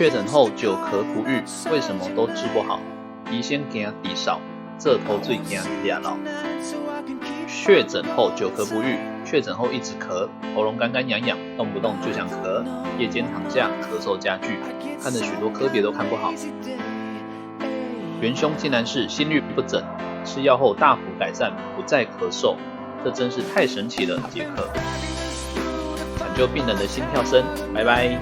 确诊后久咳不愈，为什么都治不好？医生惊低烧，这头最惊俩老。确诊后久咳不愈，确诊后一直咳，喉咙干干痒痒，动不动就想咳，夜间躺下，咳嗽加剧，看着许多科别都看不好。元凶竟然是心律不整，吃药后大幅改善，不再咳嗽，这真是太神奇了，杰克！抢救病人的心跳声，拜拜。